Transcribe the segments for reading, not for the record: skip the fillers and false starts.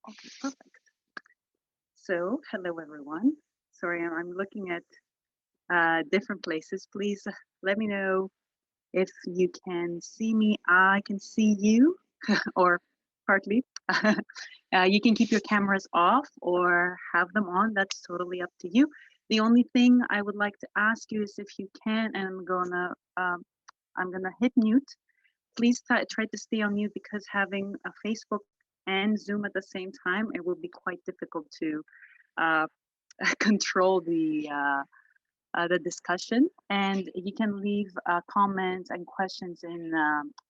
Okay, perfect. So, hello everyone. Sorry, I'm looking at different places. Please let me know if you can see me. I can see you, or partly. You can keep your cameras off or have them on. That's totally up to you. The only thing I would like to ask you is if you can, and I'm gonna hit mute. Please try to stay on mute because having a Facebook and Zoom at the same time, it will be quite difficult to uh, control the discussion. And you can leave comments and questions in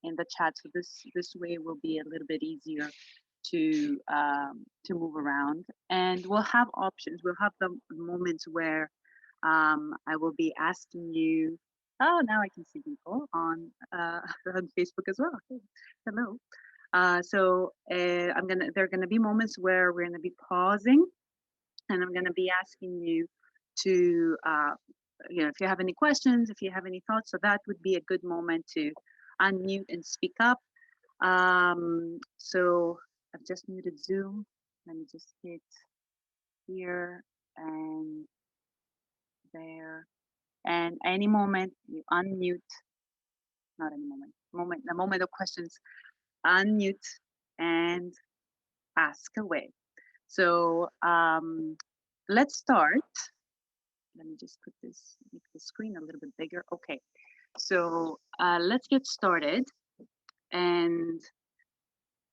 the chat. So this way will be a little bit easier to move around. And we'll have options. We'll have the moments where I will be asking you. Oh, now I can see people on on Facebook as well. Hello. There are gonna be moments where we're gonna be pausing, and I'm gonna be asking you to, if you have any questions, if you have any thoughts. So that would be a good moment to unmute and speak up. So I've just muted Zoom. Let me just hit here and there. And any moment you unmute, not any the moment of questions, unmute and ask away. So let's start. Let me just make the screen a little bit bigger. Okay, so let's get started. And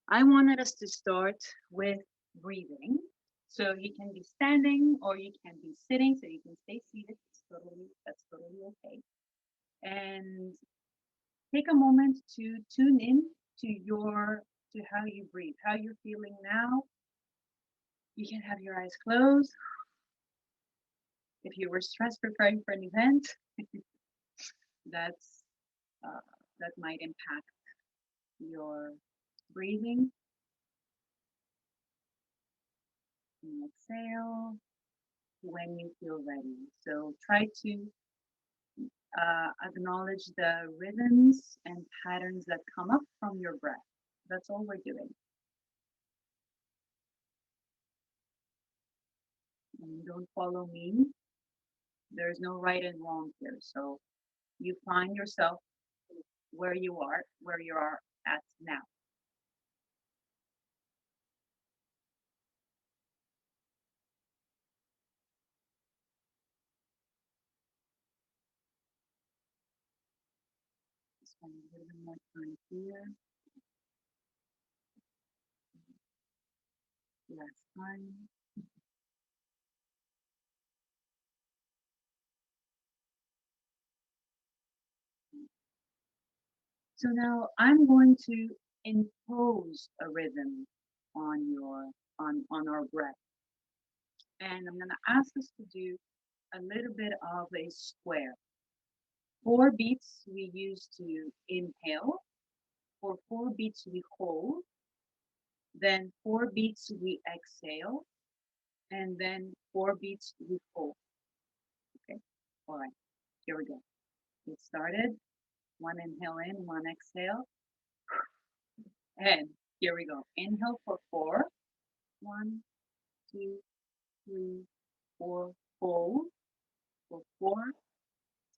I wanted us to start with breathing. So you can be standing or you can be sitting, so you can stay seated. That's totally okay. And take a moment to tune in to how you breathe, how you're feeling now. You can have your eyes closed. If you were stressed preparing for an event, that's that might impact your breathing. And exhale when you feel ready. So try to acknowledge the rhythms and patterns that come up from your breath. That's all we're doing. And don't follow me. There's no right and wrong here. So you find yourself where you are at now. Spend a little bit more time here. Last time. So now I'm going to impose a rhythm on our breath. And I'm going to ask us to do a little bit of a square. 4 beats we use to inhale. For 4 beats we hold. Then 4 beats we exhale. And then 4 beats we hold. Okay. All right. Here we go. Get started. 1 inhale in, 1 exhale. And here we go. Inhale for 4. 1, 2, 3, 4. Hold for 4,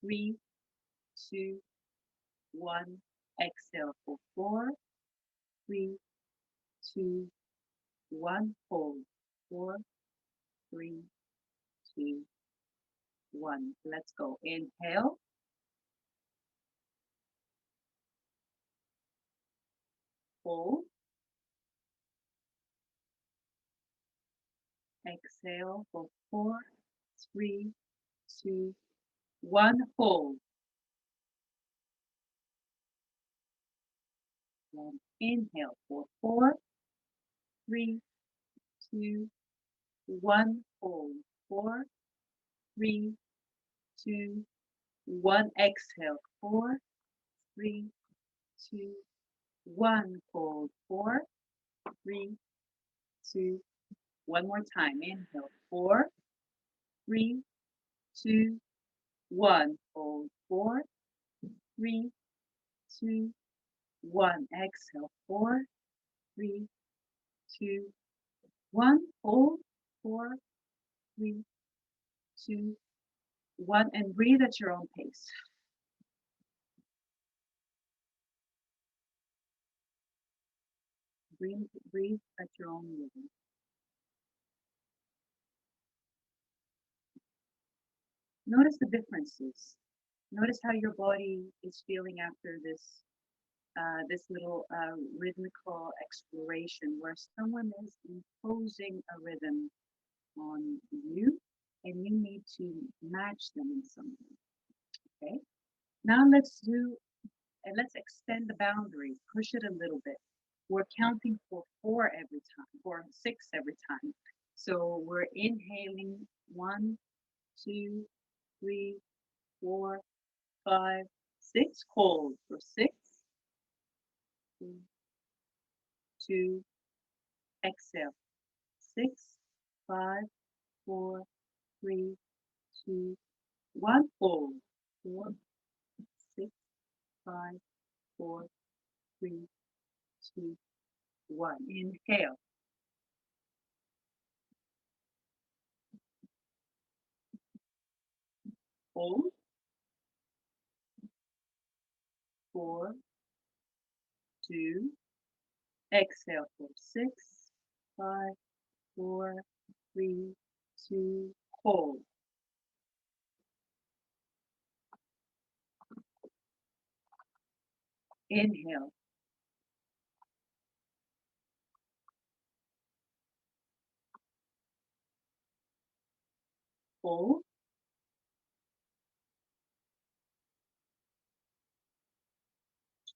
3, 2, 1. Exhale for 4, 3, 2, 1. Hold 4, 3, 2, 1. Let's go. Inhale. Hold. Exhale for 4, 3, 2, 1. Hold. And inhale for 4, 3, 2, 1. Hold. 4, 3, 2, 1. Exhale. 4, 3, 2, 1. Hold. 4, 3, 2. One more time. Inhale. 4, 3, 2, 1. Hold. 4, 3, 2, 1. Exhale. 4, 3, 2, 1, hold, 4, 3, 2, 1, and breathe at your own pace. Breathe at your own rhythm. Notice the differences. Notice how your body is feeling after this little rhythmical exploration where someone is imposing a rhythm on you and you need to match them in some way. Okay. Now let's extend the boundaries, push it a little bit. We're counting for 4 every time, or 6 every time. So we're inhaling 1, 2, 3, 4, 5, 6. Hold for 6, 2, exhale. 6, 5, 4, 3, 2, 1. Hold. 4, 6, 5, 4, 3, 2, 1. Inhale. Hold. 4, 2. Exhale for 6, 5, 4, 3, 2. Hold. Inhale. Hold.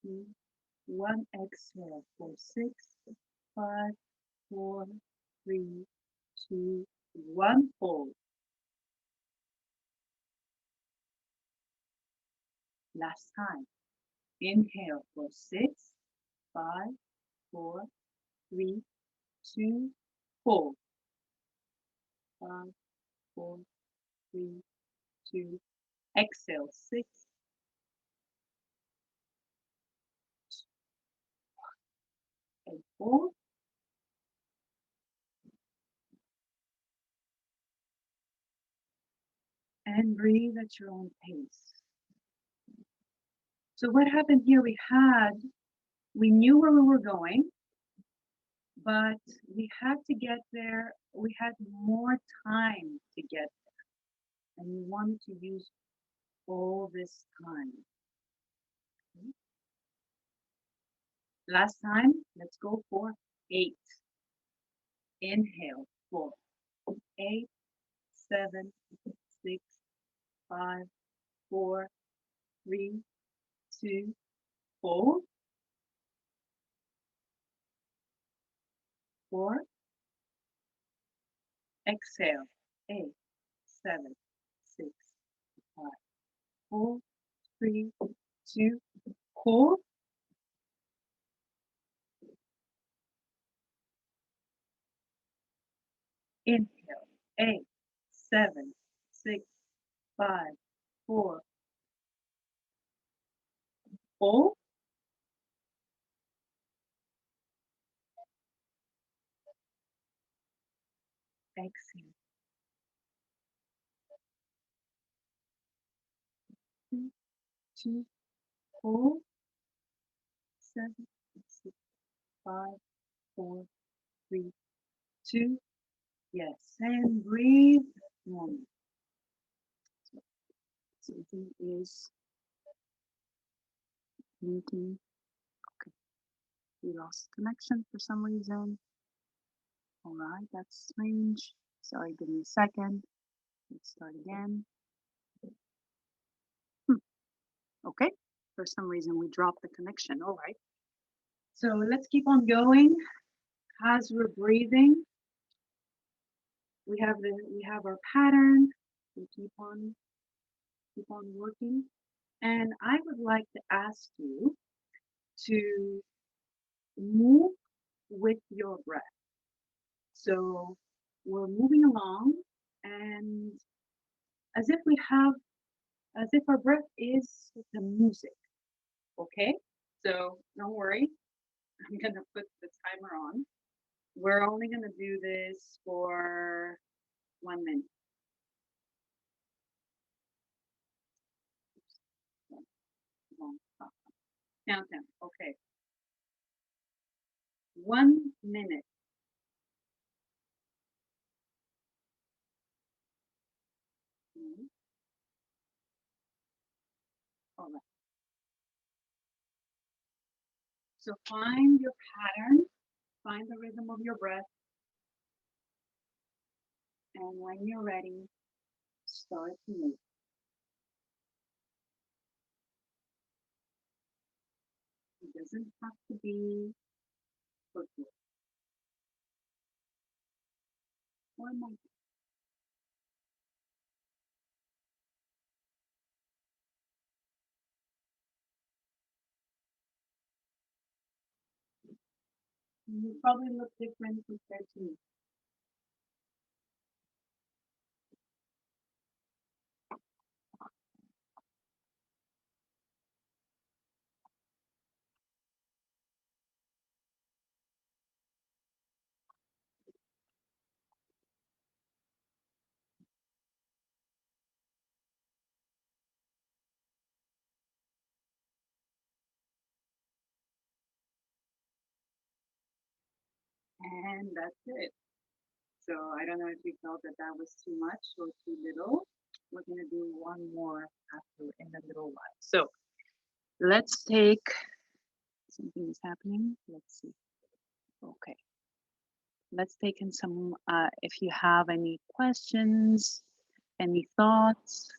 2, 1. Exhale for 6, 5, 4, 3, 2, 1. Hold. Last time. Inhale for 6, 5, 4, 3, 2. Hold. 5, 4, 3, 2. Exhale. 6, and hold. And breathe at your own pace. So what happened here? We knew where we were going, but we had to get there. We had more time to get there, and we wanted to use all this time. Okay. Last time, let's go for 8. Inhale, 4, 8, 7, 6, 5, 4, 3, 2, hold, 4, exhale, 8, 7, 6, 5, 4, 3, 2, hold, inhale, 8, 7, 6, 5, 4, hold, exhale, 2, 2, hold, 7, 6, 5, 4, 3, 2, yes, and breathe normally. Something is muting. Okay, we lost connection for some reason. All right, that's strange. Sorry, give me a second. Let's start again. Okay, for some reason we dropped the connection. All right, so let's keep on going. As we're breathing, we have our pattern. We keep on working, and I would like to ask you to move with your breath. So we're moving along, and as if we have, as if our breath is the music. Okay, so don't worry. I'm gonna put the timer on. We're only going to do this for 1 minute. Countdown. Okay. 1 minute. All right. So find your pattern, find the rhythm of your breath, and when you're ready, start to move. It doesn't have to be perfect. Or might you probably look different compared to me. And that's it. So I don't know if you felt that that was too much or too little. We're going to do one more after in a little while. So let's take, something is happening. Let's see. Okay. Let's take in some, if you have any questions, any thoughts.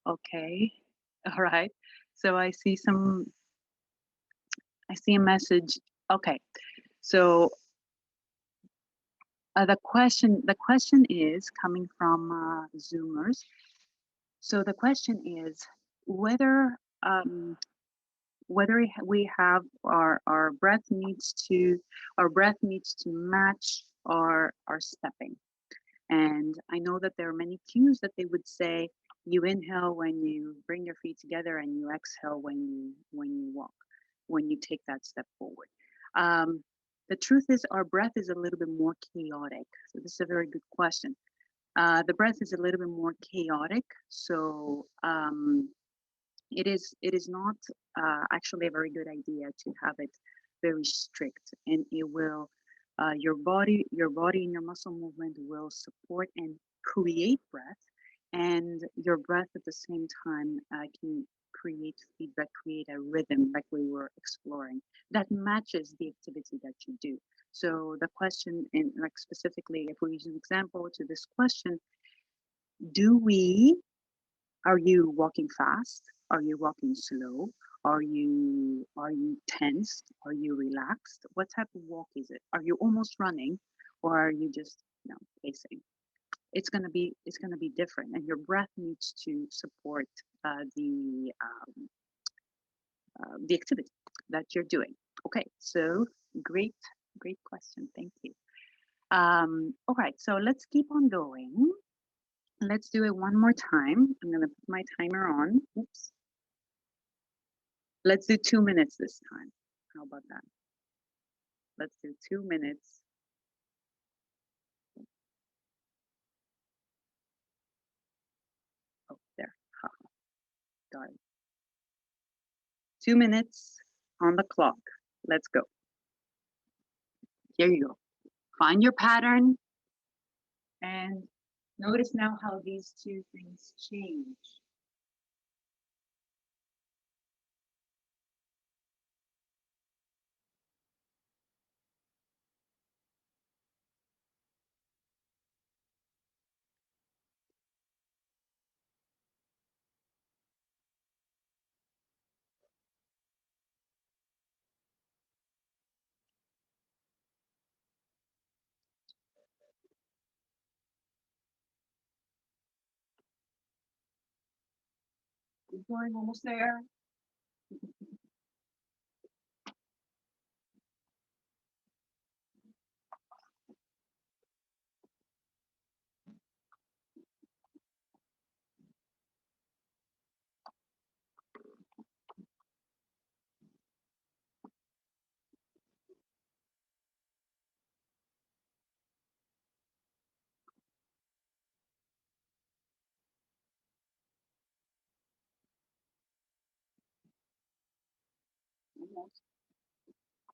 Okay. All right. So I see a message. Okay. So the question is coming from Zoomers. So the question is whether whether we have our breath needs to match our stepping. And I know that there are many cues that they would say you inhale when you bring your feet together and you exhale when you walk, when you take that step forward. The truth is our breath is a little bit more chaotic. So this is a very good question. The breath is a little bit more chaotic. So it is not actually a very good idea to have it very strict, and it will your body and your muscle movement will support and create breath, and your breath at the same time can create feedback, create a rhythm like we were exploring that matches the activity that you do. So the question, in like specifically if we use an example to this question, do we are you walking fast? Are you walking slow? Are you tensed? Are you relaxed? What type of walk is it? Are you almost running, or are you just pacing? It's gonna be different, and your breath needs to support the activity that you're doing. Okay, so great great question. Thank you. All right, so let's keep on going. Let's do it one more time. I'm gonna put my timer on. Oops. Let's do 2 minutes this time. How about that? Let's do 2 minutes. Oh, there. Ha, got it. 2 minutes on the clock. Let's go. Here you go. Find your pattern and notice now how these two things change. Keep going, almost there. almost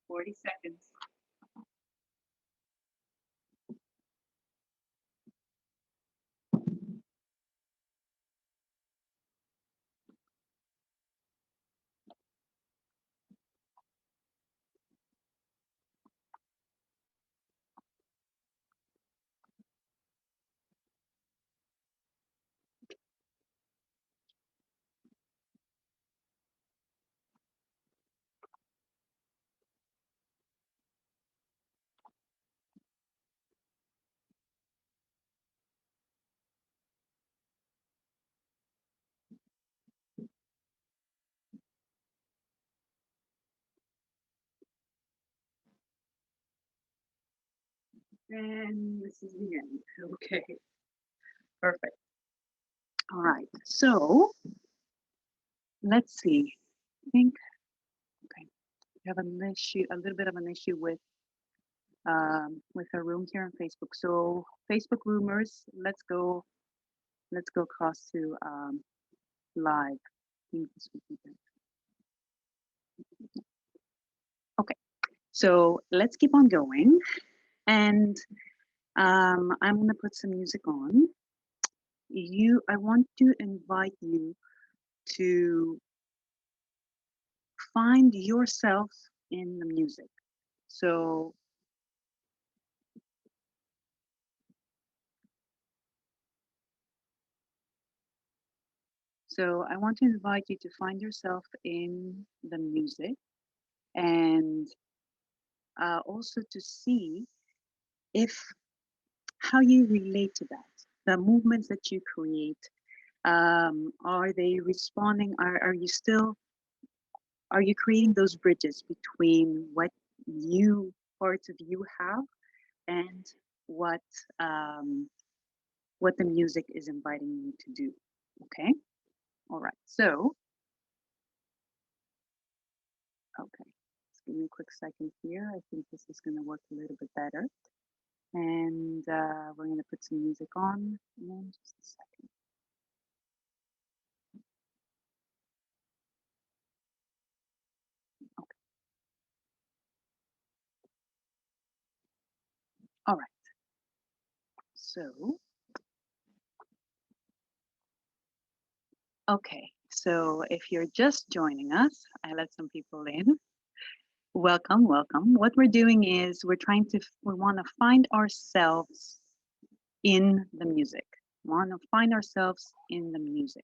40 seconds. And this is the end. Okay, perfect. All right, so let's see. I think, okay, we have an issue, a little bit of an issue with our room here on Facebook. So Facebook rumors, let's go across to live. I think this would be better. Okay, so let's keep on going. And I'm gonna put some music on. I want to invite you to find yourself in the music. So I want to invite you to find yourself in the music, and also to see if how you relate to that, the movements that you create. Are they responding? Are you creating those bridges between parts of you have, and what um, what the music is inviting you to do? Okay. All right. So, okay. Just give me a quick second here. I think this is going to work a little bit better. And we're going to put some music on in just a second. Okay. All right. So, okay. So if you're just joining us, I let some people in. Welcome, welcome. What we're doing is we want to find ourselves in the music. We want to find ourselves in the music.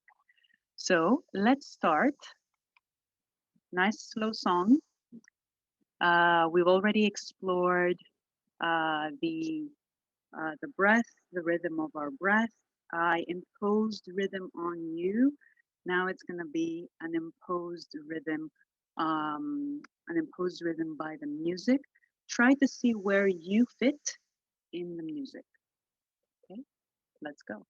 So let's start. Nice slow song. We've already explored the breath, the rhythm of our breath. I imposed rhythm on you. Now it's going to be an imposed rhythm by the music. Try to see where you fit in the music. Okay, let's go.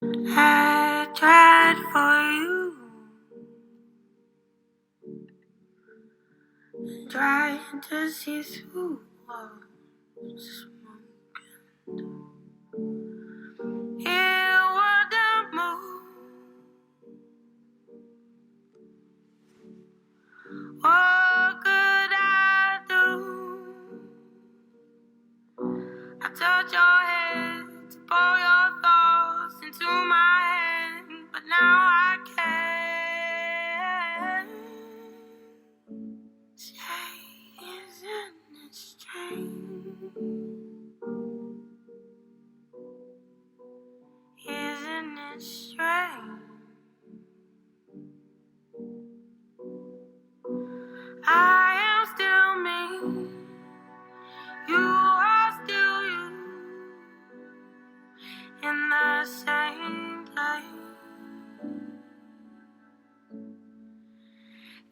I tried for you, trying to see through walls. It wouldn't move. What could I do? I touch your head to pour your thoughts into my head, but now I can't. Say, isn't it strange? Isn't it strange? I am still me. You are still you. In the same place.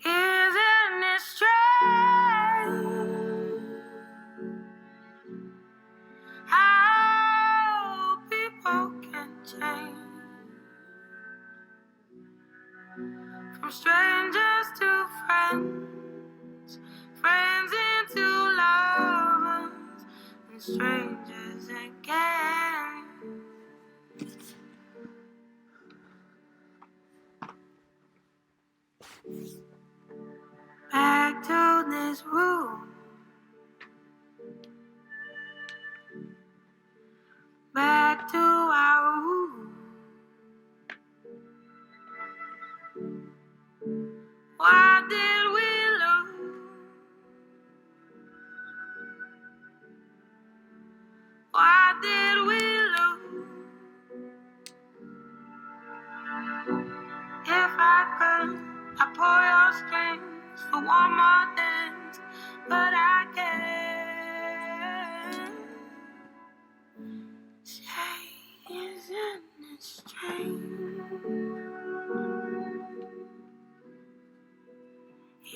Isn't it strange how people can change from strangers to friends, friends into lovers, and strangers again? want more things, but I can't. Say, isn't it strange?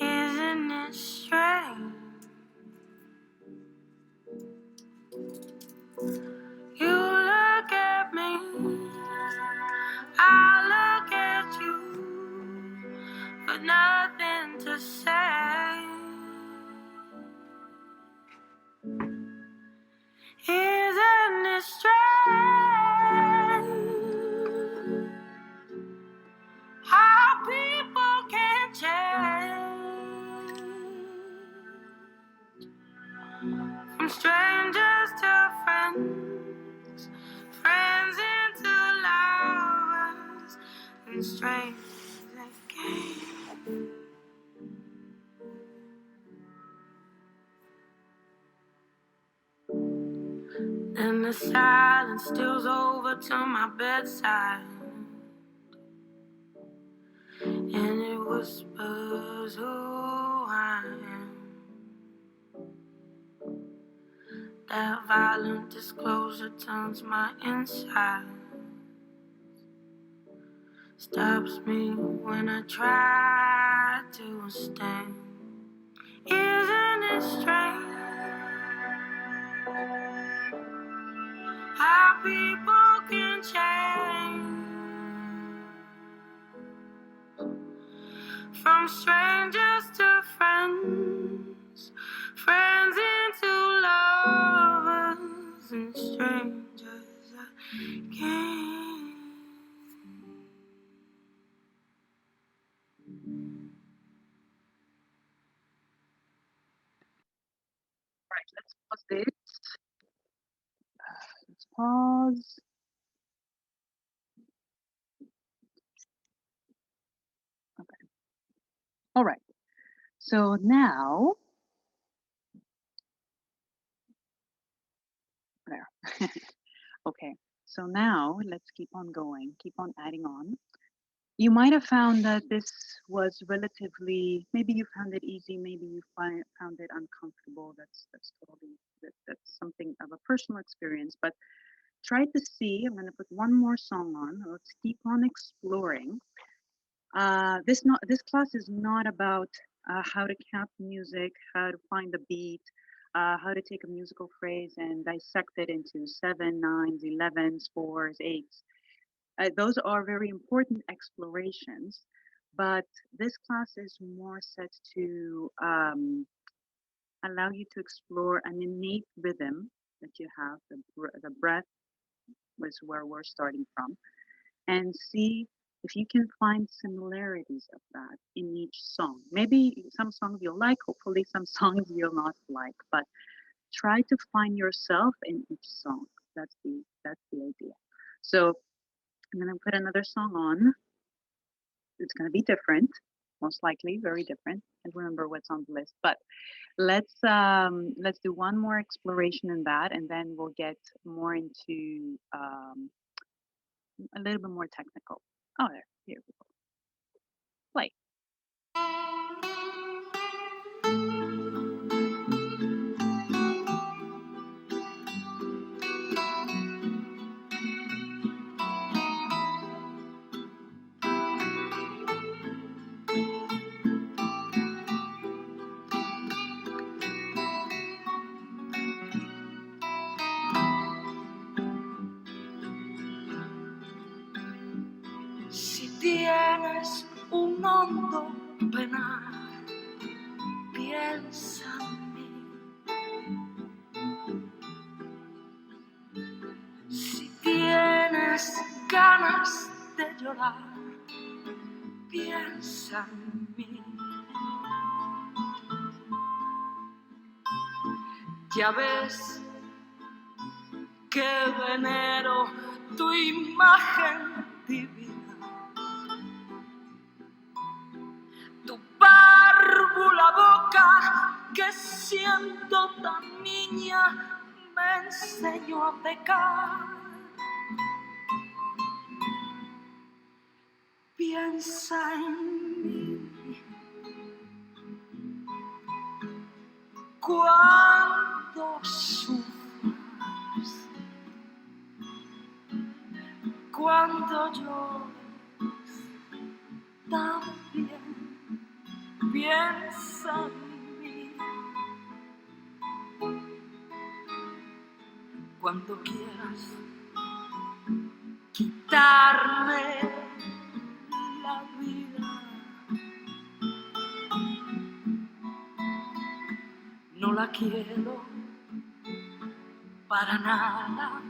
Isn't it strange? You look at me, I look at you, with nothing to say. Isn't it strange how people can change from strangers to friends, friends into lovers, and strangers again. Then the silence steals over to my bedside, and it whispers who I am. That violent disclosure turns my inside, stops me when I try to stand. Isn't it strange how people can change from strangers to friends, friends into lovers, and strangers again. Right, let's pause this. Let's pause. Okay. All right. So now, there. Okay. So now let's keep on going, keep on adding on. You might have found that this was relatively, maybe you found it easy, maybe you found it uncomfortable. That's totally, that's something of a personal experience. But try to see, I'm going to put one more song on. Let's keep on exploring. This class is not about how to count music, how to find the beat, how to take a musical phrase and dissect it into 7, 9s, 11s, 4s, 8s. Those are very important explorations, but this class is more set to allow you to explore an innate rhythm that you have. The breath was where we're starting from, and see if you can find similarities of that in each song. Maybe some songs you'll like, hopefully some songs you'll not like, but try to find yourself in each song. That's the idea. So I'm gonna put another song on. It's gonna be different, most likely very different. I can't remember what's on the list, but let's do one more exploration in that, and then we'll get more into a little bit more technical. Oh, there, here we go. Play. Si tienes un hondo penar, piensa en mí. Si tienes ganas de llorar, piensa en mí. Ya ves que venero tu imagen divina, tu párvula boca que siendo tan niña me enseñó a pecar. Piensa en mí, Cuando sufras, cuando llores, también piensa en mí. Cuando quieras quitarme la vida, no la quiero para nada,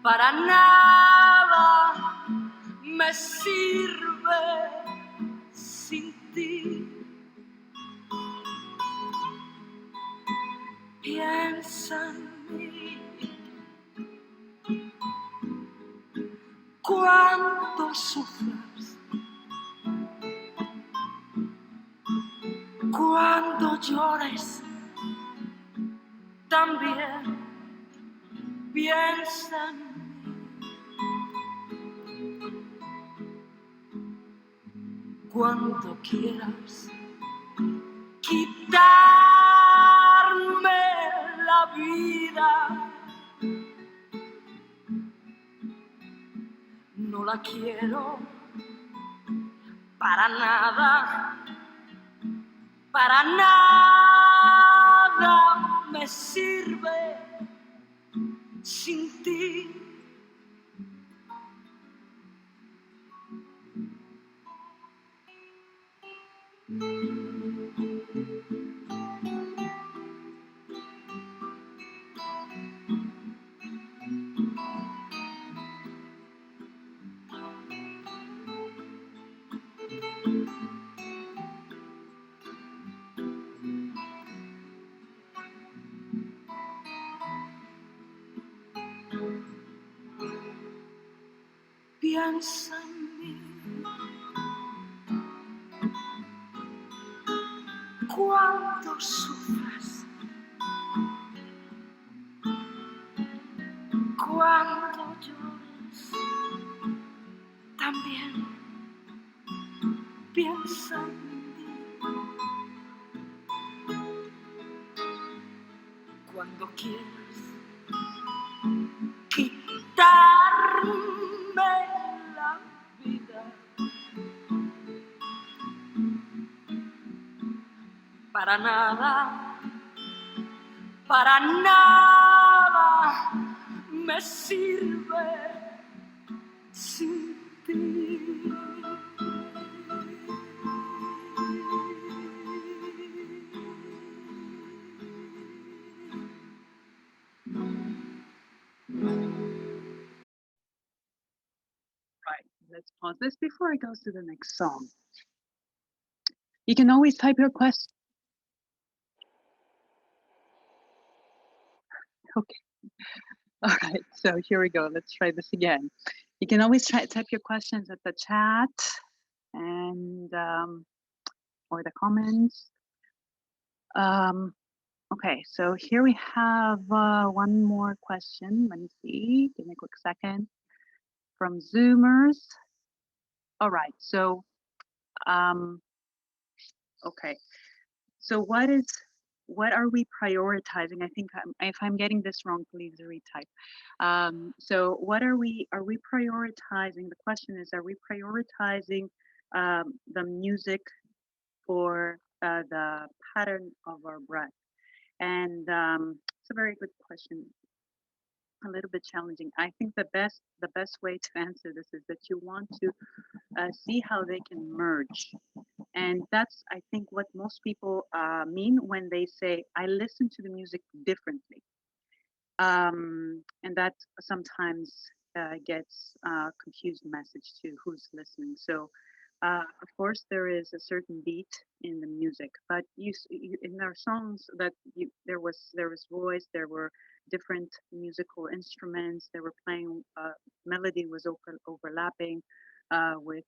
para nada me sirve sin ti. Piensa en mí. Cuando sufras, cuando llores, también piensa en mí. Cuando quieras quitarme la vida, no la quiero para nada, para nada me sirve sin ti. Piensa en mí. Cuando sufras, cuando llores, también piensa en mí. Cuando quieras quitarme la vida, para nada, para nada me sirve sin ti. Right, let's pause this before it goes to the next song. You can always type your question. Okay. All right, so here we go. Let's try this again. You can always type your questions at the chat and or the comments. Okay, so here we have one more question. Let me see. Give me a quick second. From Zoomers. All right, so okay. So what are we prioritizing? I think if I'm getting this wrong, please retype. So what are we prioritizing? The question is, are we prioritizing the music for the pattern of our breath? And it's a very good question. A little bit challenging. I think the best way to answer this is that you want to see how they can merge. And that's, I think, what most people mean when they say, I listen to the music differently. And that sometimes gets a confused message to who's listening. So, of course, there is a certain beat in the music, but in our songs that there was voice, there were different musical instruments. They were playing. Melody was overlapping with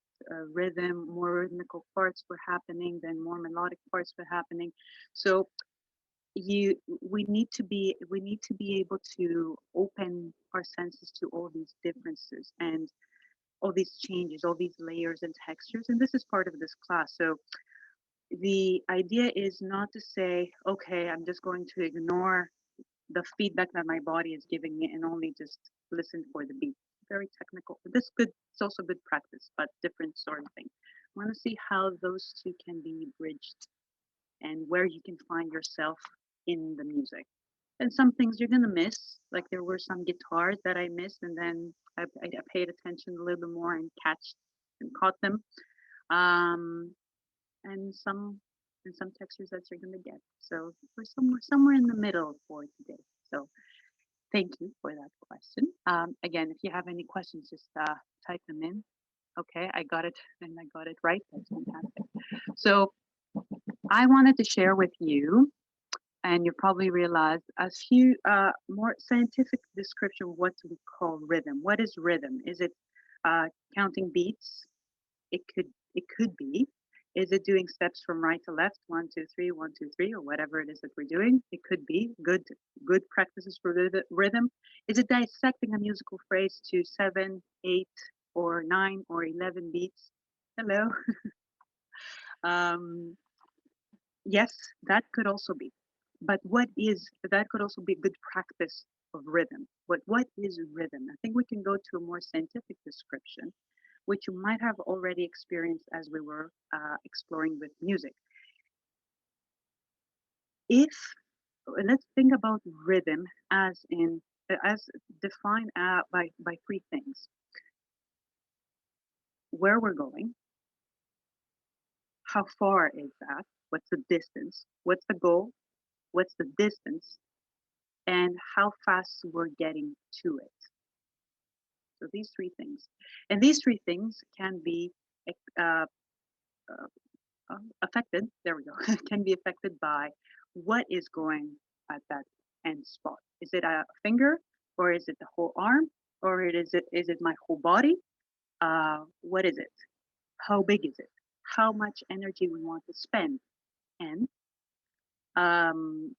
rhythm. More rhythmical parts were happening, then more melodic parts were happening. So we need to be able to open our senses to all these differences and all these changes, all these layers and textures. And this is part of this class. So the idea is not to say, okay, I'm just going to ignore the feedback that my body is giving me and only just listen for the beat. Very technical. This good. It's also good practice, but different sort of thing. I want to see how those two can be bridged and where you can find yourself in the music. And some things you're gonna miss. Like there were some guitars that I missed, and then I paid attention a little bit more and catch and caught them. Um, and some textures that you're gonna get. So we're somewhere in the middle for today. So thank you for that question. Again, if you have any questions, just type them in. Okay, I got it, and I got it right. That's fantastic. So I wanted to share with you, and you probably realized a few more scientific description of what we call rhythm. What is rhythm? Is it counting beats? It could be. Is it doing steps from right to left, 1, 2, 3, 1, 2, 3, or whatever it is that we're doing? It could be good practices for rhythm. Is it dissecting a musical phrase to 7, 8, or 9 or 11 beats? Hello. um, yes, that could also be. But what is that could also be good practice of rhythm. What is rhythm? I think we can go to a more scientific description, which you might have already experienced as we were exploring with music. If let's think about rhythm as defined by three things: where we're going, how far is that, what's the distance, what's the goal, what's the distance, and how fast we're getting to it. So these three things, and these three things can be uh, uh, affected. There we go. Can be affected by what is going at that end spot. Is it a finger, or is it the whole arm, or is it my whole body? What is it? How big is it? How much energy we want to spend, and um,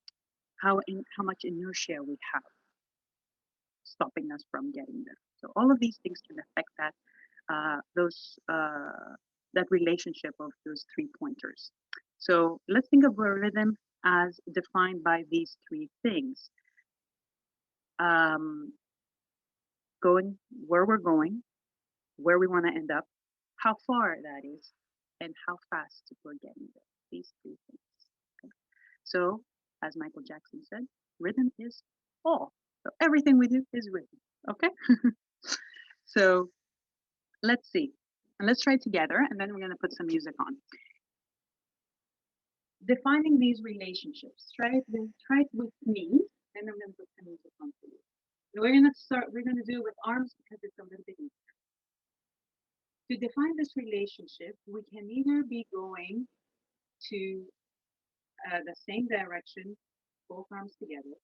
how much inertia we have stopping us from getting there. So all of these things can affect those that relationship of those 3 pointers. So let's think of a rhythm as defined by these three things: um, going where we're going, where we want to end up, how far that is, and how fast we're getting there. These three things. Okay? So, as Michael Jackson said, rhythm is all. So everything we do is rhythm. Okay. So let's see. And let's try together, and then we're going to put some music on. Defining these relationships. Try it with me, and I'm going to put some music on for you. And we're going to do it with arms because it's a little bit easier. To define this relationship, we can either be going to the same direction, both arms together,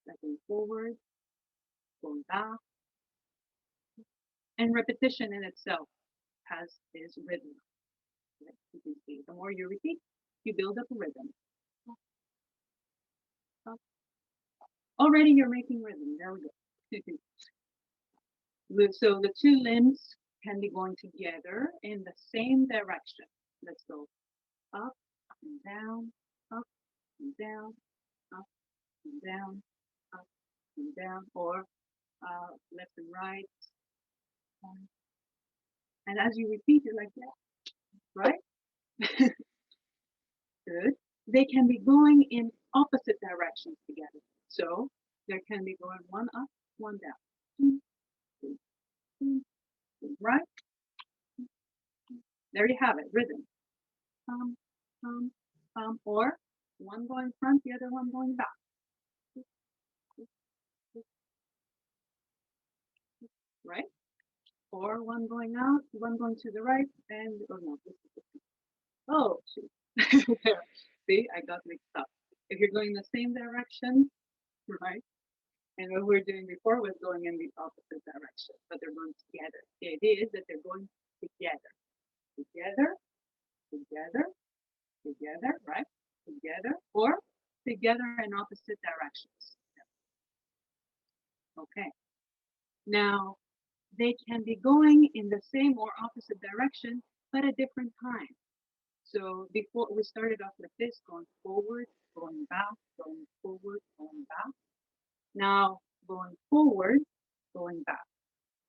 like going forward, going back, and repetition in itself has this rhythm. Like you can see, the more you repeat, you build up a rhythm. Already you're making rhythm. There we go. So the two limbs can be going together in the same direction. Let's go up and down, up and down, up and down, up and down, or left and right. And as you repeat it like that, right? Good. They can be going in opposite directions together. So there can be going one up, one down. Right? There you have it, rhythm. Pum, pum, pum, or one going front, the other one going back. Right? Or one going out, one going to the right, and oh no, oh shoot. See, I got mixed up. If you're going the same direction, right? And what we were doing before was going in the opposite direction, but they're going together. The idea is that they're going together, together, together, together, right? Together, or together in opposite directions. Okay. Now, they can be going in the same or opposite direction, but at different times. So before we started off with this, going forward, going back, going forward, going back. Now going forward, going back,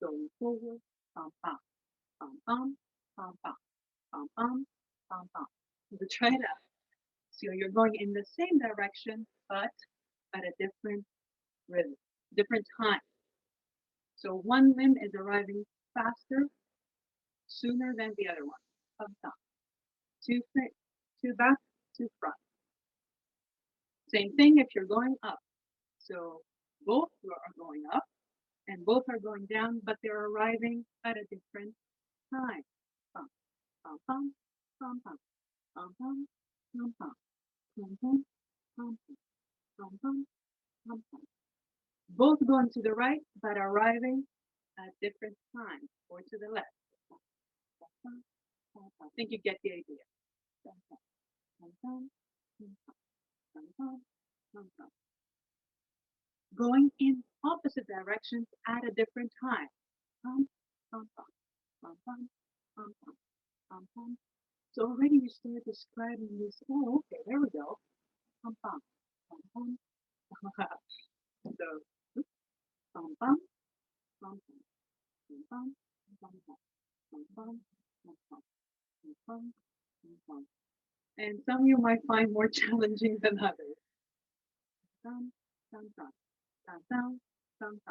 going forward, pam pam, pam pam, pam pam, pam pam, pam pam. So try that. So you're going in the same direction, but at a different rhythm, different time. So one limb is arriving faster, sooner than the other one. Pam pam. Two back, two front. Same thing if you're going up. So both are going up and both are going down, but they're arriving at a different time. Pum, pum, pum, pum, pum, pum, pum, pum, pum, pum, pum, pum, pum, pum, pum, pum. Both going to the right, but arriving at different times, or to the left. I think you get the idea. Going in opposite directions at a different time. Pum, pum, pum, pum, pum, pum, pum, pum, pum. So already you start describing this. Oh, okay, there we go. Pum, pum, pum, pum. So, pum, pum, pum, pum, pum, pum, pum, pum, pum, pum, pum, pum, pum, pum. And some you might find more challenging than others. Dum, dum, dum, dum, dum, dum, dum,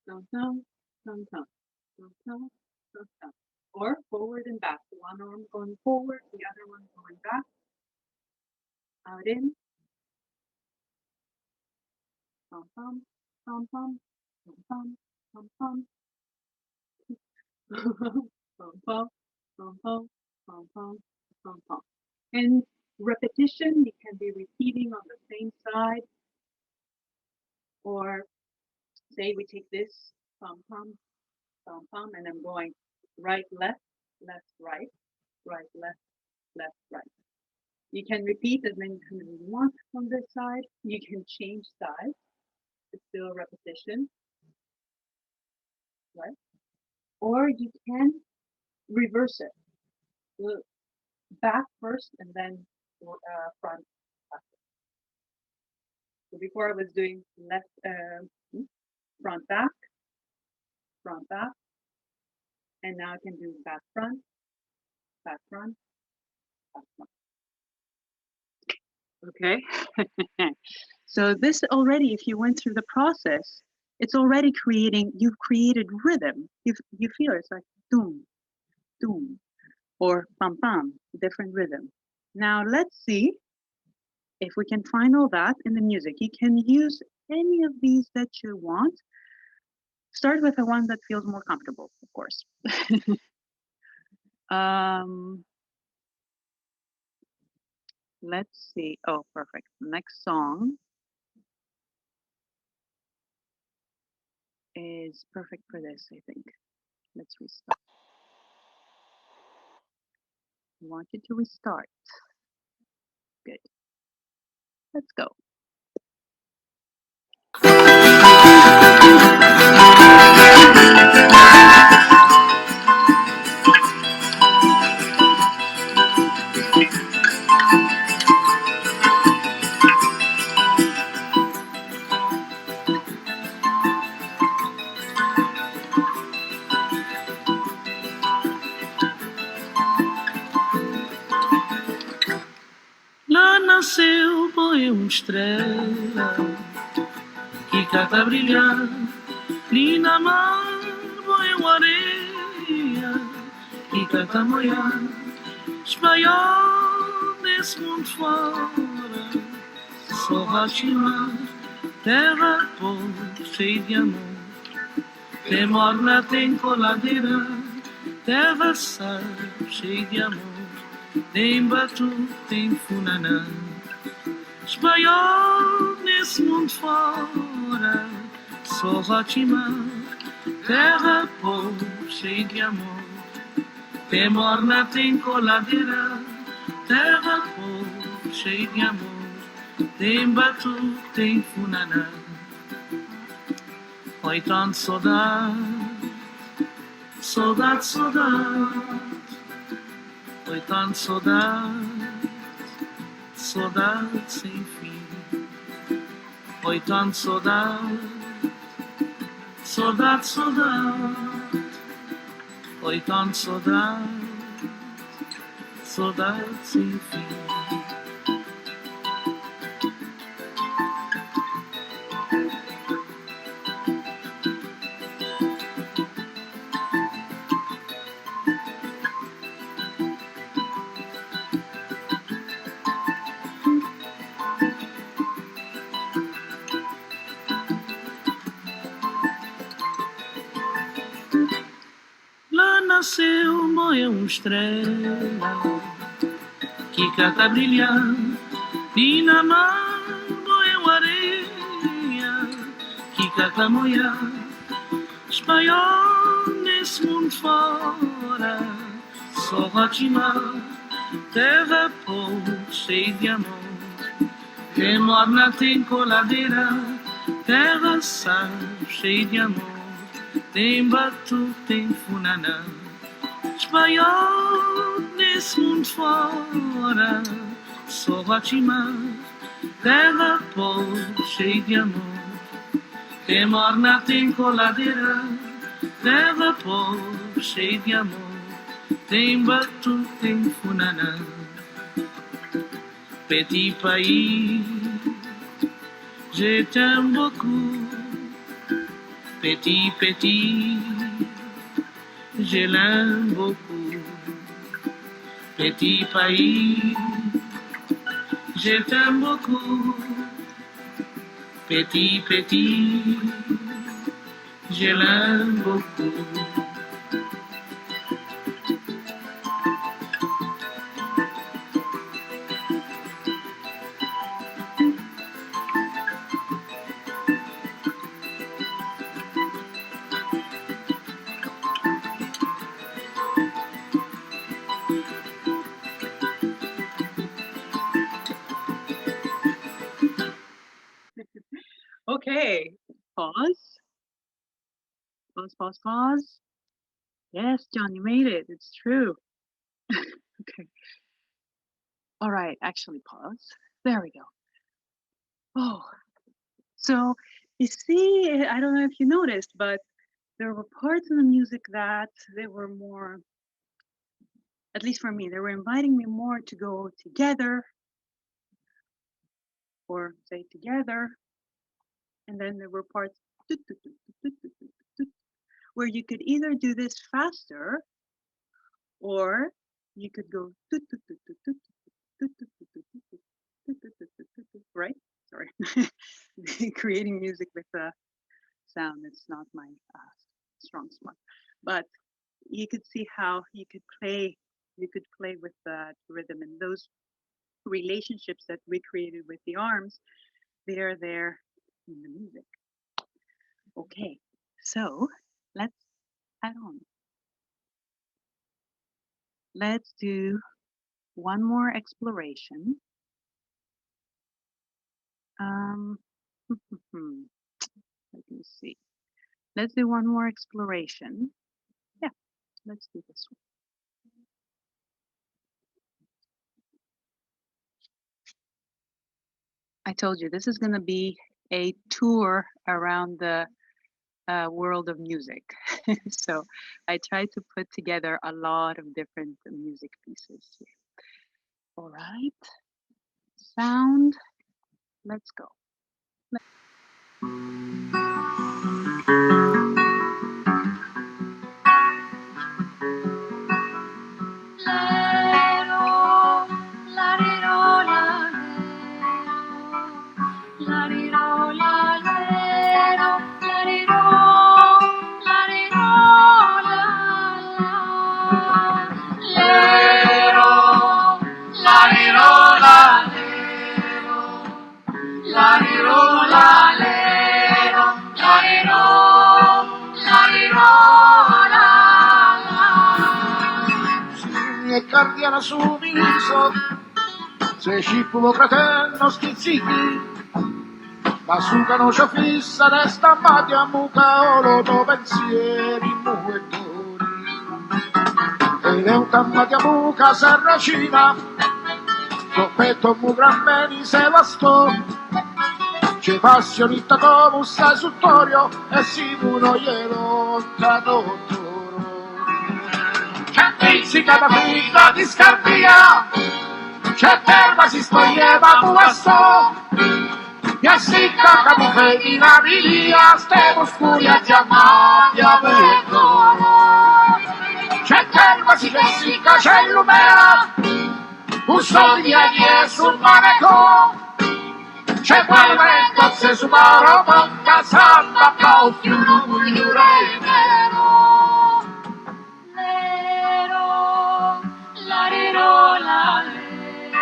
dum, dum, dum, dum, dum, dum, dum, dum. Or forward and back. One arm going forward, the other one going back. Out in. Pum, pum, pum, pum, pum, pum, pum, pum. Pum, pum, pum, pum, pum, pum, pum, pum. And repetition, you can be repeating on the same side, or say we take this pum pum pum pum, and I'm going right left left right right left left right. You can repeat as many times as you want on this side. You can change sides. It's still repetition, right? Or you can reverse it. Back first and then front. So before I was doing left, front back, and now I can do back front, back front, back front. Okay. So this already, if you went through the process, it's already you've created rhythm. You feel it's like doom, doom, or pam pam, different rhythm. Now let's see if we can find all that in the music. You can use any of these that you want. Start with the one that feels more comfortable, of course. Let's see. Oh, perfect. Next song is perfect for this, I think. Let's restart. I want you to restart. Good. Let's go. Lá nasceu, põe uma estrela que cata brilhar. Linda mar, põe uma areia que cata molhar. Espanhol desse mundo fora, só Rotimar, terra pobre, cheia de amor. Tem morna, tem coladeira, terra sal, cheia de amor. Tem batu, tem funaná. Espanhol nesse mundo fora, só Rotimar, terra pobre, cheia de amor. Tem morna, tem coladeira, terra pobre, cheia de amor. Tem batu, tem funaná. Oi, tanto saudade, saudade, saudade. Oi, tanto saudade, saudade sem fim. Foi tanto saudade, saudade, saudade. Foi tanto saudade, saudade sem fim. Lá nasceu uma estrela que cata brilhar e na mar moeu areia que cata moia espanhol nesse mundo fora só rotimar terra povo cheio de amor que morna tem coladeira terra sal cheio de amor tem batu, tem funana espanhol nesse mundo fora só rotimar terra povo cheio de amor que morna tem coladeira terra povo cheio de amor tem batu, tem funana petit pays je t'aime beaucoup petit, petit, je l'aime beaucoup. Petit pays, je t'aime beaucoup. Petit, petit, je l'aime beaucoup. Okay, pause. Pause, pause, pause. Yes, John, you made it. It's true. Okay. All right, actually pause. There we go. Oh, so you see, I don't know if you noticed, but there were parts in the music that they were more, at least for me, they were inviting me more to go together or say together. And then there were parts where you could either do this faster or you could go right? Sorry. Creating music with a sound, it's not my strong spot. But you could see how you could play with that rhythm and those relationships that we created with the arms, they're there in the music. Okay, so let's add on. Let's do one more exploration. Let me see. Let's do one more exploration. Yeah, let's do this one. I told you this is going to be a tour around the world of music. So I tried to put together a lot of different music pieces here. All right, sound, let's go. E cardiana su viso, se ci può fratello schizzichi, ma su canocia fissa resta mati a muca olo pensieri muettori. Ed è un tammati a muca serracina, Copeto muy gran y se bastó. C'è passionista come un sasuttorio e si uno glielo tradottoro. C'è pizzica da figa di scarbia, c'è terra si stoglieva buasto, e assicca camufe in abilia, ste oscuri a chiamati a vedo. C'è terra si jessica, c'è lumea, un soldi e sul maneco. C'è quel vento se su maro bocca samba cau fiuno mugliure nero. Lero, larero, lalero,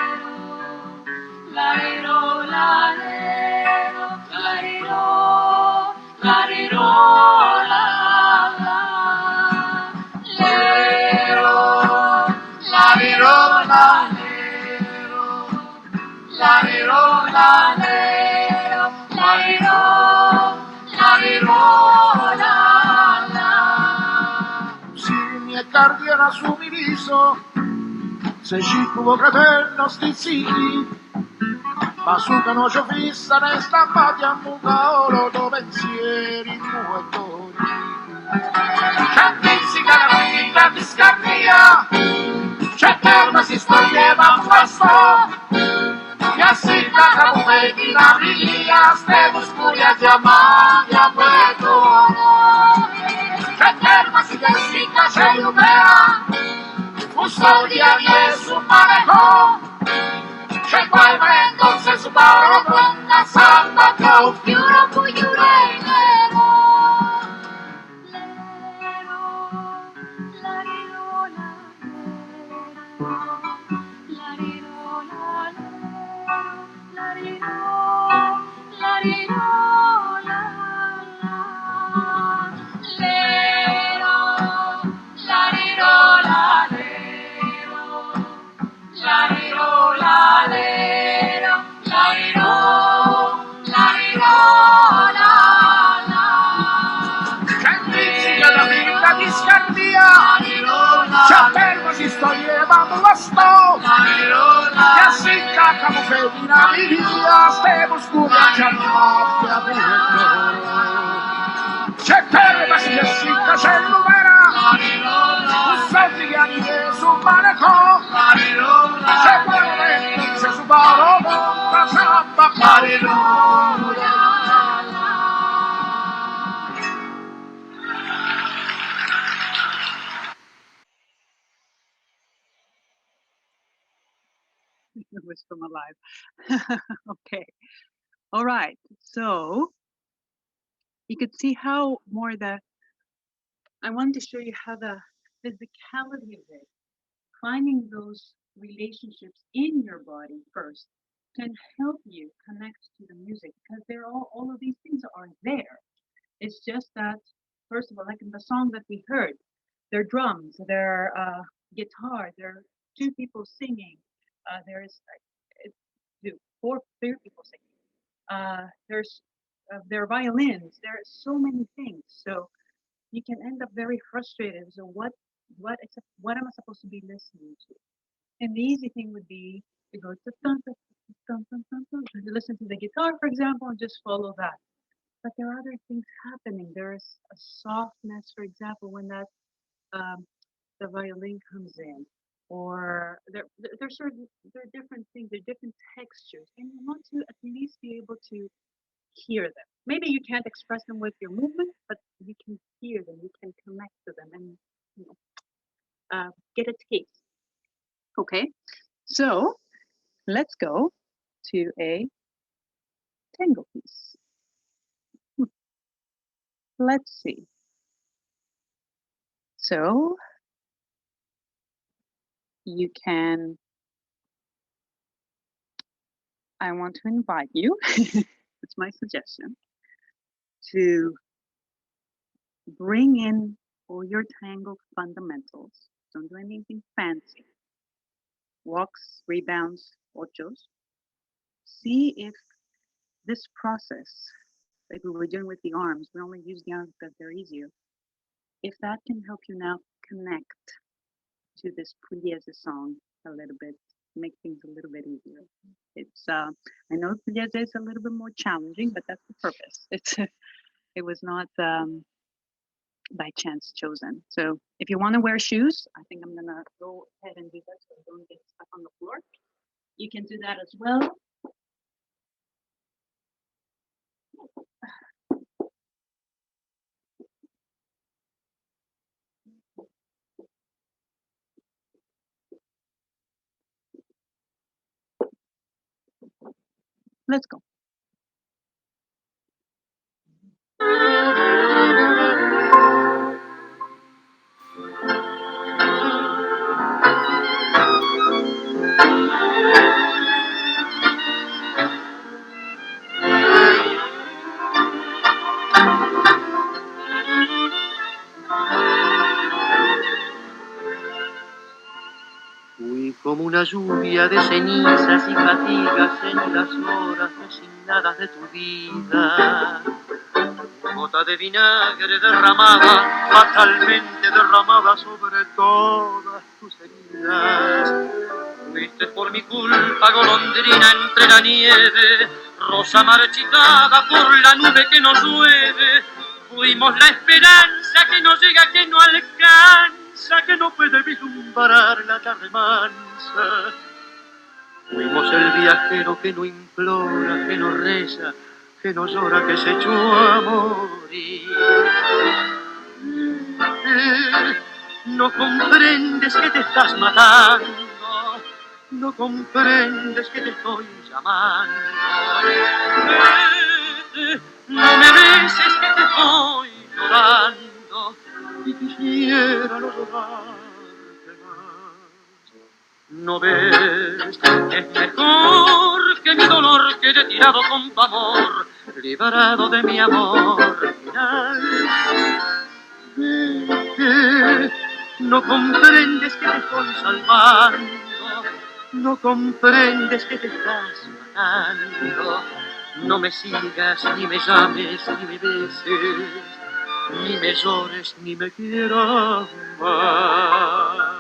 larero, lalero, larero, larero, la, la. Lero, larero, lalero, larero, lalero, larero, larero, la, la. Si mi è cardiera su mi viso, se circulo cretello stizziti, ma su che non ci fissa ne stampati a muca oro do pensieri muotori. C'è pizzica la figa di scarbia, c'è terra si stoglieva un pasto, e assicca camufe di naviglia, ste oscuri a chiamati a vedo. C'è terra si jessica, c'è lumea, un soldi e su maneco. C'è quel vento se su maro bocca samba cau fiuno mugliure nero. C'è terra si stoglieva buasto, e assicca camufe di naviglia, ste oscuri a chiamati a vedo. C'è terra si jessica, c'è lumera, un soldi e su maneco. C'è quel vento se su maro bocca samba cau. It was from alive. Okay. All right. So you could see how more I wanted to show you how the physicality of it, finding those relationships in your body first, can help you connect to the music because they're all of these things are there. It's just that, first of all, like in the song that we heard, there are drums, there are guitar, there are two people singing, there's three people singing. There are violins. There are so many things. So you can end up very frustrated. So what am I supposed to be listening to? And the easy thing would be to go to dun, dun, dun, dun, dun, dun, dun, to listen to the guitar, for example, and just follow that. But there are other things happening. There's a softness, for example, when that um, the violin comes in, or there's there are different things, there are different textures, and you want to at least be able to hear them. Maybe you can't express them with your movement, but you can hear them, you can connect to them, and you get a taste. Okay, so let's go to a tango piece. Let's see. So you can, I want to invite you, it's my suggestion, to bring in all your tango fundamentals. Don't do anything fancy. Walks, rebounds, ochos. See if this process, like we were doing with the arms, we only use the arms because they're easier. If that can help you now connect to this Pugliese song a little bit make things a little bit easier. It's I know Pugliese is a little bit more challenging, but that's the purpose. It was not by chance chosen. So if you want to wear shoes, I think I'm gonna go ahead and do that so I don't get stuck on the floor. You can do that as well. Let's go. Fui como una lluvia de cenizas y fatigas en las horas resignadas de tu vida. Gota de vinagre derramada, fatalmente derramada sobre todas tus heridas. Fuiste por mi culpa golondrina entre la nieve, rosa marchitada por la nube que nos llueve. Fuimos la esperanza que no llega, que no alcanza, que no puede vislumbrar la tarde mansa. Fuimos el viajero que no implora, que no reza, que no llora, que se echó a morir. No comprendes que te estás matando, no comprendes que te estoy llamando. No me beses que te estoy llorando y quisiera no llorarte más. No ves, es mejor que mi dolor quede tirado con tu amor, liberado de mi amor final. No comprendes que te estoy salvando, no comprendes que te estás matando. No me sigas, ni me llames, ni me beses, ni me llores, ni me quieras más.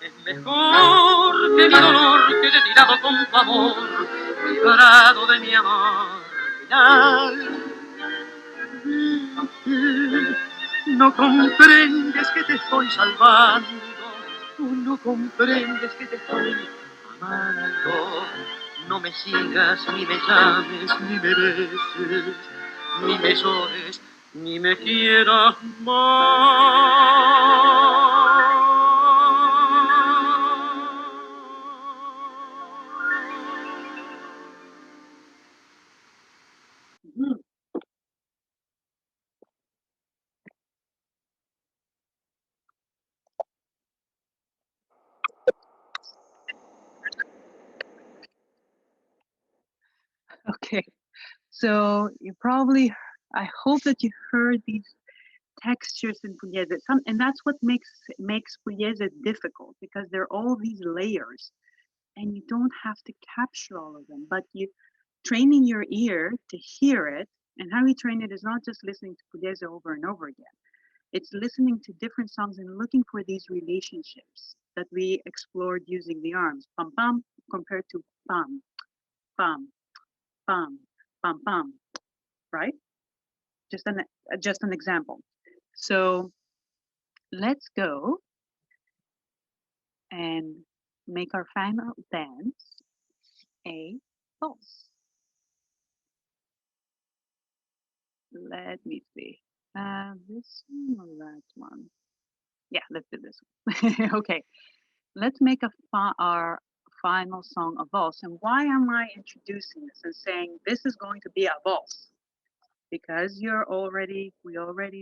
Es mejor que mi dolor quede tirado con tu amor, librado de mi amor final. No comprendes que te estoy salvando, no comprendes que te estoy amando. No me sigas, ni me llames, ni me beses, ni me llores, ni me quieras más. Okay. So you probably, I hope that you heard these textures in Pugliese. And that's what makes Pugliese difficult, because there are all these layers and you don't have to capture all of them, but you training your ear to hear it. And how you train it is not just listening to Pugliese over and over again. It's listening to different songs and looking for these relationships that we explored using the arms. Pam pam compared to pam, pam, pam, pam, pam, right? Just an example. So let's go and make our final dance a pulse. Let me see. This one or that one? Yeah, let's do this one. Okay, let's make our final song a valse. And why am I introducing this and saying this is going to be a valse? Because we already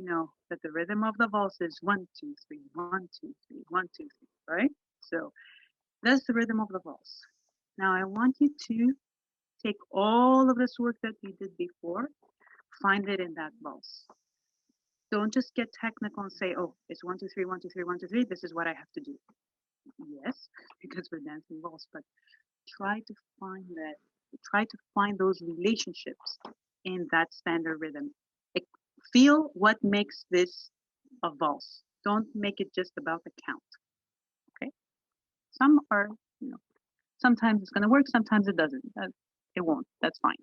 know that the rhythm of the valse is 1, 2, 3, 1, 2, 3, 1, 2, 3, right? So that's the rhythm of the valse. Now I want you to take all of this work that we did before, find it in that valse. Don't just get technical and say, oh, it's 1, 2, 3, 1, 2, 3, 1, 2, 3. This is what I have to do. Yes, because we're dancing valse, but try to find that, try to find those relationships in that standard rhythm. Feel what makes this a valse. Don't make it just about the count. Okay. Some are, sometimes it's going to work, sometimes it doesn't. It won't. That's fine.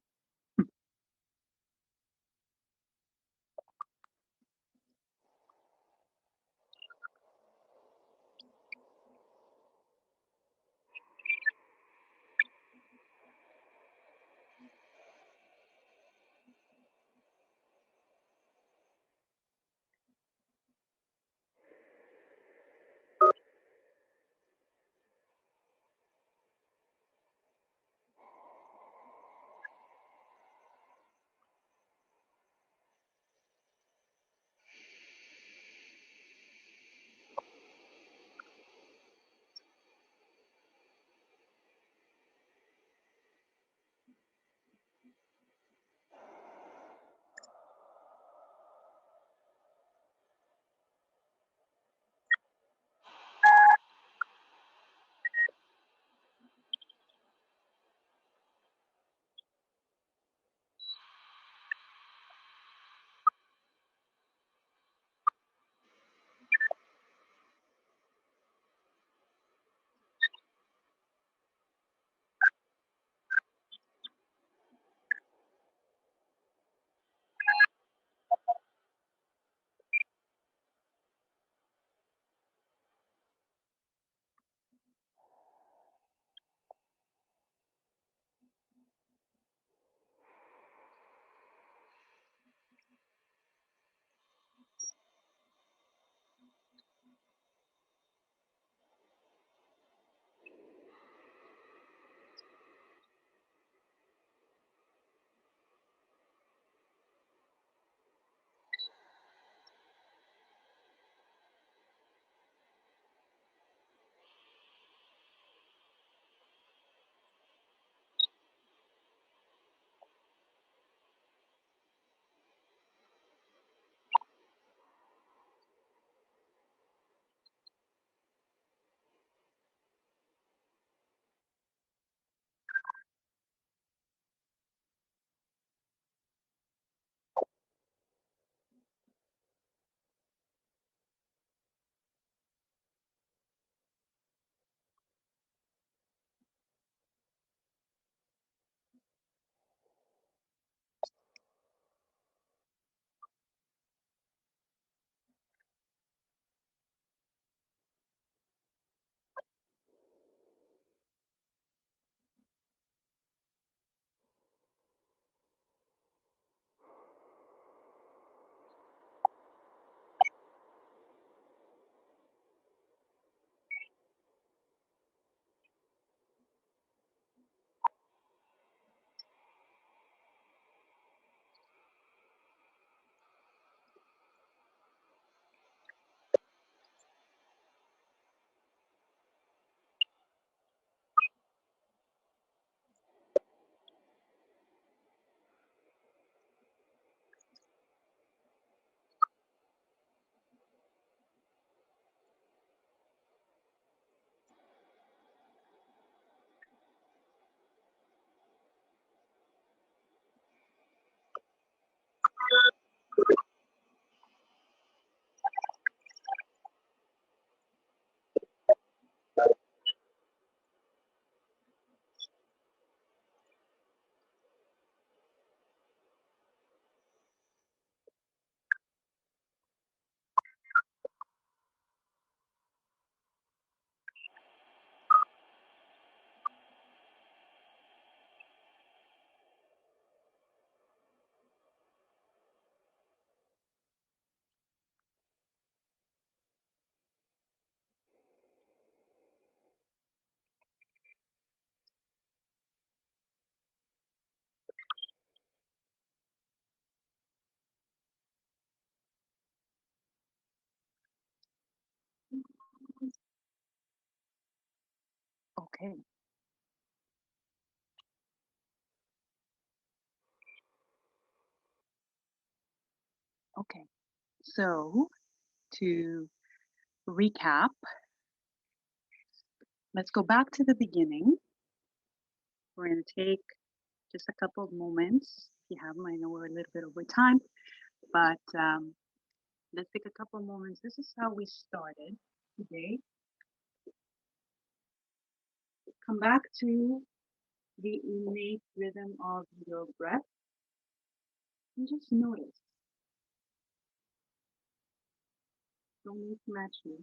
Okay. So to recap, let's go back to the beginning. We're going to take just a couple of moments. If you have them, I know we're a little bit over time, but let's take a couple of moments. This is how we started today. Come back to the innate rhythm of your breath and just notice. Don't need to match me.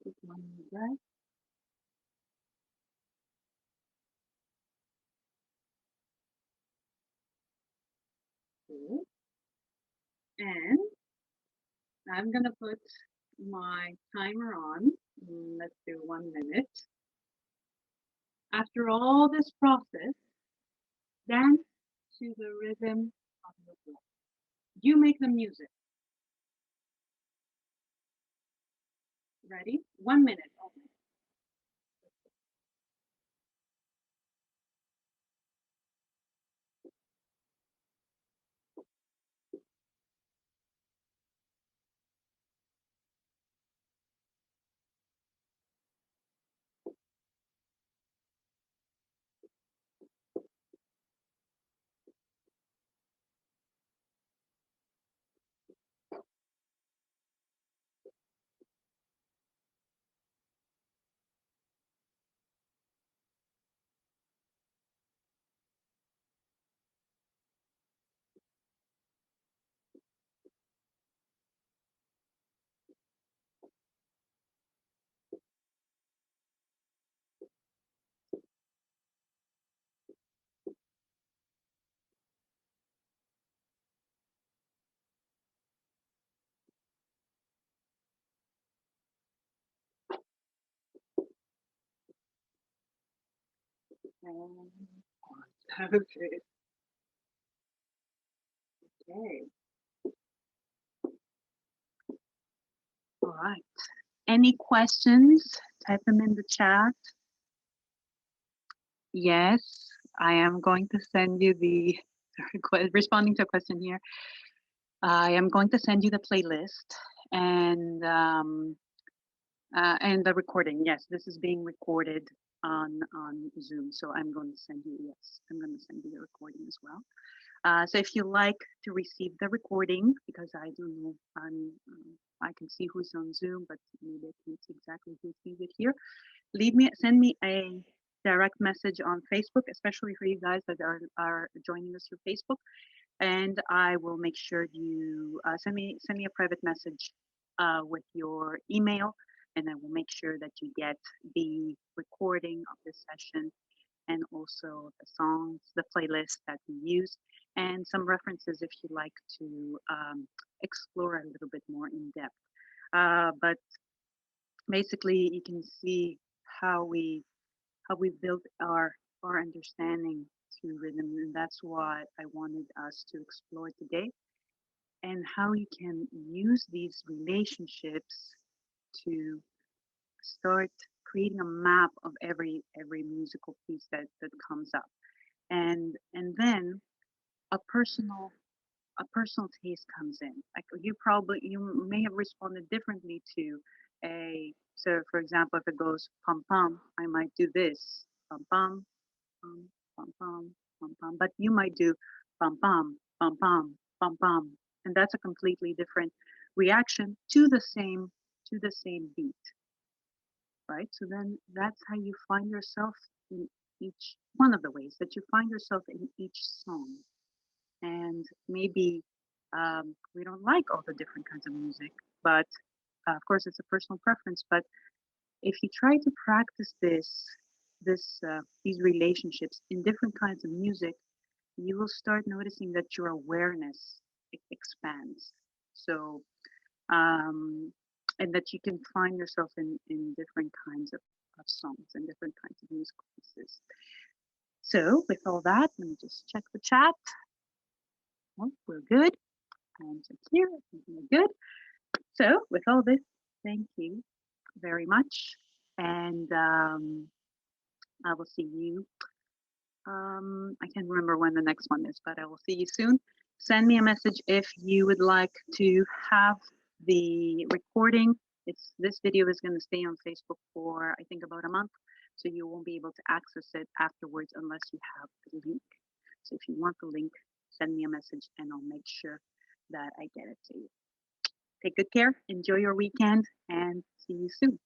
Take one more breath. Good. And I'm gonna put my timer on. Let's do 1 minute. After all this process, dance to the rhythm of your breath. You make the music. Ready? 1 minute only. Okay. Okay. All right. Any questions? Type them in the chat. Yes, I am going to send you the responding to a question here. I am going to send you the playlist and the recording. Yes, this is being recorded on Zoom, so I'm going to send you. Yes, I'm going to send you the recording as well. So if you like to receive the recording, because I do know I can see who's on Zoom, but maybe I can't see exactly who sees it here. Send me a direct message on Facebook, especially for you guys that are joining us through Facebook, and I will make sure you send me a private message with your email, and I will make sure that you get the recording of this session and also the songs, the playlist that we use, and some references if you like to explore a little bit more in depth. But basically, you can see how we built our understanding through rhythm, and that's what I wanted us to explore today, and how you can use these relationships to start creating a map of every musical piece that comes up, and then a personal taste comes in. Like you may have responded differently to a, so for example, if it goes pum pum, I might do this pum pum pum pum pum pum pum, but you might do pum pum pum pum pum pum, and that's a completely different reaction to the same beat, right? So then that's how you find yourself in each one of the ways that you find yourself in each song. And maybe we don't like all the different kinds of music, but of course it's a personal preference. But if you try to practice these relationships in different kinds of music, you will start noticing that your awareness expands. So and that you can find yourself in different kinds of songs and different kinds of musical pieces. So with all that, let me just check the chat. Oh, we're good. And check here, we're good. So with all this, thank you very much. And I will see you. I can't remember when the next one is, but I will see you soon. Send me a message if you would like to have the recording. This video is going to stay on Facebook for I think about a month, so you won't be able to access it afterwards unless you have the link. So if you want the link, send me a message and I'll make sure that I get it to you. Take good care, enjoy your weekend, and see you soon.